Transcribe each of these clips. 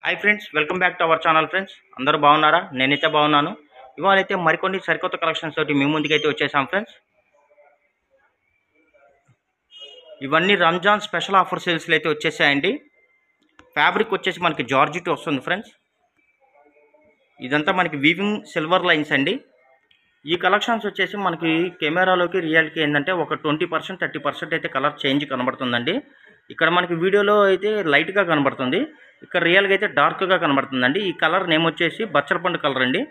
Hi friends, welcome back to our channel. Friends అందరూ బాగున్నారా? నేనైతే బాగున్నాను. ఇవాళైతే మరికొన్ని సరికొత్త కలెక్షన్స్ తోటి మీ ముందుకైతే వచ్చేసాం ఫ్రెండ్స్. ఇవన్నీ రంజాన్ స్పెషల్ ఆఫర్ సేల్స్లో అయితే వచ్చేసాయండి. ఫ్యాబ్రిక్ వచ్చేసి మనకి జార్జిట్ వస్తుంది ఫ్రెండ్స్. ఇదంతా మనకి వీవింగ్ సిల్వర్ లైన్స్ అండి. ఈ కలెక్షన్స్ వచ్చేసి మనకి కెమెరాలోకి రియల్కి ఏంటంటే ఒక 20% 30% అయితే కలర్ చేంజ్ కనబడుతుందండి. ఇక్కడ మనకి వీడియోలో అయితే లైట్గా కనబడుతుంది, ఇక్కడ రియల్గా అయితే డార్క్గా కనబడుతుందండి. ఈ కలర్ నేమ్ వచ్చేసి బచ్చల పండు కలర్ అండి.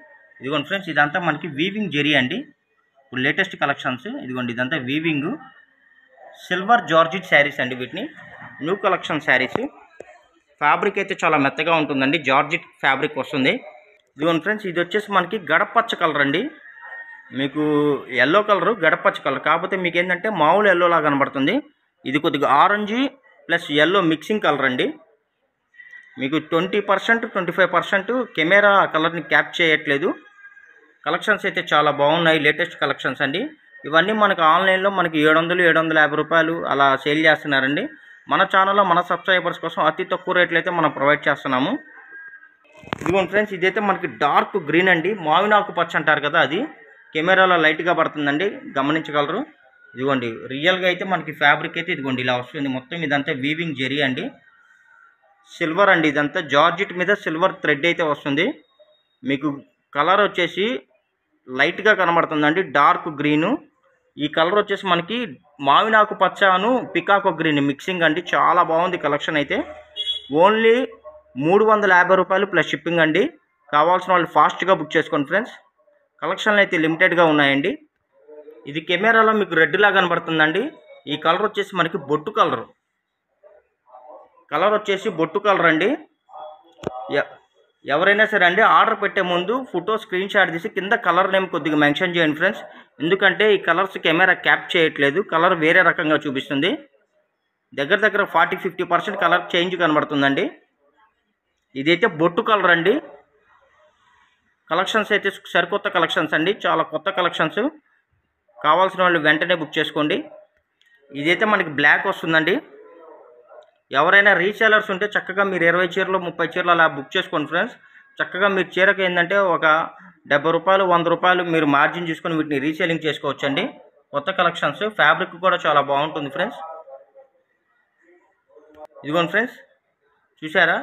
ఇదిగోండి ఫ్రెండ్స్, ఇదంతా మనకి వీవింగ్ జెరీ అండి. ఇప్పుడు లేటెస్ట్ కలెక్షన్స్ ఇదిగోండి, ఇదంతా వీవింగ్ సిల్వర్ జార్జిట్ శారీస్ అండి. వీటిని న్యూ కలెక్షన్ శారీస్. ఫ్యాబ్రిక్ అయితే చాలా మెత్తగా ఉంటుందండి, జార్జిట్ ఫ్యాబ్రిక్ వస్తుంది. ఇదిగోండి ఫ్రెండ్స్, ఇది వచ్చేసి మనకి గడపచ్చ కలర్ అండి. మీకు ఎల్లో కలరు గడపచ్చ కలర్, కాకపోతే మీకు ఏంటంటే మామూలు ఎల్లో లాగా కనబడుతుంది. ఇది కొద్దిగా orange plus yellow mixing colour అండి. మీకు 20% 25% కెమెరా కలర్ని క్యాప్చర్ చేయట్లేదు. కలెక్షన్స్ అయితే చాలా బాగున్నాయి, లేటెస్ట్ కలెక్షన్స్ అండి. ఇవన్నీ మనకు ఆన్లైన్లో మనకి 700 750 రూపాయలు అలా సేల్ చేస్తున్నారండి. మన ఛానల్లో మన సబ్స్క్రైబర్స్ కోసం అతి తక్కువ రేట్లు అయితే మనం ప్రొవైడ్ చేస్తున్నాము. ఇదిగోండి ఫ్రెండ్స్, ఇదైతే మనకి డార్క్ గ్రీన్ అండి, మావినాకు పచ్చ అంటారు కదా, అది కెమెరాలో లైట్గా పడుతుందండి, గమనించగలరు. ఇదిగోండి రియల్గా అయితే మనకి ఫ్యాబ్రిక్ అయితే ఇదిగోండి ఇలా వస్తుంది. మొత్తం ఇదంతా వీవింగ్ జెరీ అండి, సిల్వర్ అండి. ఇదంతా జార్జిట్ మీద సిల్వర్ థ్రెడ్ అయితే వస్తుంది. మీకు కలర్ వచ్చేసి లైట్గా కనబడుతుందండి, డార్క్ గ్రీను. ఈ కలర్ వచ్చేసి మనకి మావినాకు పచ్చను పికాకో గ్రీన్ మిక్సింగ్ అండి. చాలా బాగుంది కలెక్షన్ అయితే. ఓన్లీ 350 రూపాయలు ప్లస్ షిప్పింగ్ అండి. కావాల్సిన వాళ్ళు ఫాస్ట్గా బుక్ చేసుకోండి ఫ్రెండ్స్. కలెక్షన్లు అయితే లిమిటెడ్గా ఉన్నాయండి. ఇది కెమెరాలో మీకు రెడ్ లాగా కనబడుతుందండి. ఈ కలర్ వచ్చేసి మనకి బొట్టు కలర్. కలర్ వచ్చేసి బొట్టు కలర్ అండి. ఎవరైనా సరే అండి ఆర్డర్ పెట్టే ముందు ఫోటో స్క్రీన్ షాట్ తీసి కింద కలర్ నేమ్ కొద్దిగా మెన్షన్ చేయండి ఫ్రెండ్స్. ఎందుకంటే ఈ కలర్స్ కెమెరా క్యాప్ చేయట్లేదు, కలర్ వేరే రకంగా చూపిస్తుంది. దగ్గర 40-50% కలర్ చేంజ్ కనబడుతుందండి. ఇదైతే బొట్టు కలర్ అండి. కలెక్షన్స్ అయితే సరికొత్త కలెక్షన్స్ అండి, చాలా కొత్త కలెక్షన్స్. కావాల్సిన వాళ్ళు వెంటనే బుక్ చేసుకోండి. ఇదైతే మనకి బ్లాక్ వస్తుందండి. ఎవరైనా రీసేలర్స్ ఉంటే చక్కగా మీరు 20 చీరలు 30 చీరలు అలా బుక్ చేసుకోండి ఫ్రెండ్స్. చక్కగా మీరు చీరకు ఏంటంటే ఒక 70 రూపాయలు 100 రూపాయలు మీరు మార్జిన్ చూసుకొని వీటిని రీసేలింగ్ చేసుకోవచ్చండి. కొత్త కలెక్షన్స్, ఫ్యాబ్రిక్ కూడా చాలా బాగుంటుంది ఫ్రెండ్స్. ఇదిగోండి ఫ్రెండ్స్, చూసారా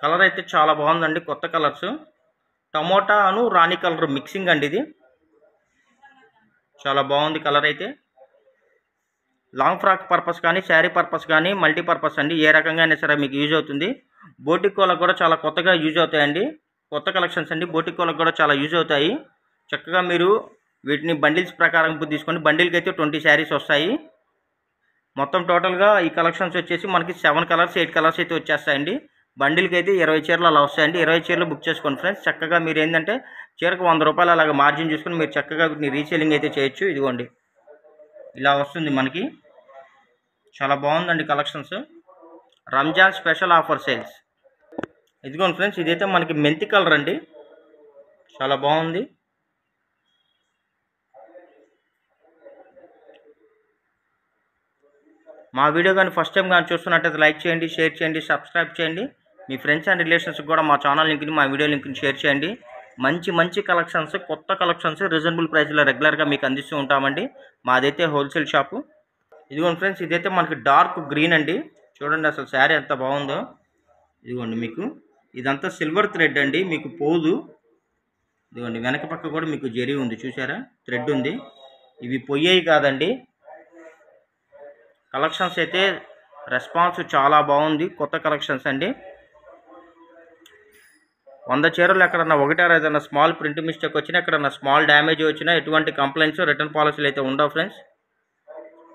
కలర్ అయితే చాలా బాగుందండి, కొత్త కలర్స్. టమోటా అను రాణి కలర్ మిక్సింగ్ అండి. ఇది చాలా బాగుంది కలర్ అయితే. లాంగ్ ఫ్రాక్ పర్పస్ కానీ శారీ పర్పస్ కానీ మల్టీపర్పస్ అండి, ఏ రకంగా అయినా సరే మీకు యూజ్ అవుతుంది. బోటికోలకు కూడా చాలా కొత్తగా యూజ్ అవుతాయండి, కొత్త కలెక్షన్స్ అండి. బోటికోలకు కూడా చాలా యూజ్ అవుతాయి. చక్కగా మీరు వీటిని బండిల్స్ ప్రకారం తీసుకొని బండిల్కి అయితే 20 శారీస్ వస్తాయి. మొత్తం టోటల్గా ఈ కలెక్షన్స్ వచ్చేసి మనకి 7 కలర్స్ 8 కలర్స్ అయితే వచ్చేస్తాయండి. బండిల్కి అయితే 20 చీరలు అలా వస్తాయండి. 20 చీరలు బుక్ చేసుకోండి ఫ్రెండ్స్. చక్కగా మీరు ఏంటంటే చీరకు 100 రూపాయలు అలాగ మార్జిన్ చూసుకొని మీరు చక్కగా వీటిని రీసేలింగ్ అయితే చేయొచ్చు. ఇదిగోండి ఇలా వస్తుంది మనకి, చాలా బాగుందండి collections. Ramzan special offer sales. ఇదిగోండి ఫ్రెండ్స్, ఇదైతే మనకి మెంతి కలర్ అండి, చాలా బాగుంది. మా వీడియో కానీ ఫస్ట్ టైం కానీ చూస్తున్నట్టయితే లైక్ చేయండి, షేర్ చేయండి, సబ్స్క్రైబ్ చేయండి. మీ ఫ్రెండ్స్ అండ్ రిలేషన్స్కి కూడా మా ఛానల్ లింక్ని మా వీడియో లింక్ని షేర్ చేయండి. మంచి కలెక్షన్స్, కొత్త కలెక్షన్స్ రీజనబుల్ ప్రైస్లో రెగ్యులర్గా మీకు అందిస్తూ ఉంటామండి. మాదైతే హోల్సేల్ షాపు. ఇదిగోండి ఫ్రెండ్స్, ఇదైతే మనకి డార్క్ గ్రీన్ అండి. చూడండి అసలు శారీ ఎంత బాగుందో. ఇదిగోండి మీకు ఇదంతా సిల్వర్ థ్రెడ్ అండి, మీకు పోదు. ఇదిగోండి వెనక పక్క కూడా మీకు జెరీ ఉంది, చూసారా థ్రెడ్ ఉంది. ఇవి పొయ్యేవి కాదండి. కలెక్షన్స్ అయితే రెస్పాన్స్ చాలా బాగుంది, కొత్త కలెక్షన్స్ అండి. 100 చీరలు ఎక్కడన్నా ఒకటారు ఏదైనా స్మాల్ ప్రింట్ మిస్టేక్ వచ్చినా, ఎక్కడన్నా స్మాల్ డ్యామేజ్ వచ్చినా ఎటువంటి కంప్లైంట్స్ రిటర్న్ పాలసీలు అయితే ఉండవు ఫ్రెండ్స్.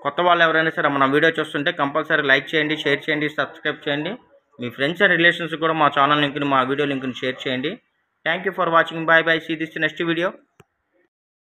కొత్త వాళ్ళు ఎవరైనా సరే మన వీడియో చూస్తుంటే కంపల్సరీ లైక్ చేయండి, షేర్ చేయండి, సబ్స్క్రైబ్ చేయండి. మీ ఫ్రెండ్స్ అండ్ రిలేషన్స్ కూడా మా ఛానల్ లింక్ని మా వీడియో లింక్ని షేర్ చేయండి. Thank you for watching. Bye bye. See this next video.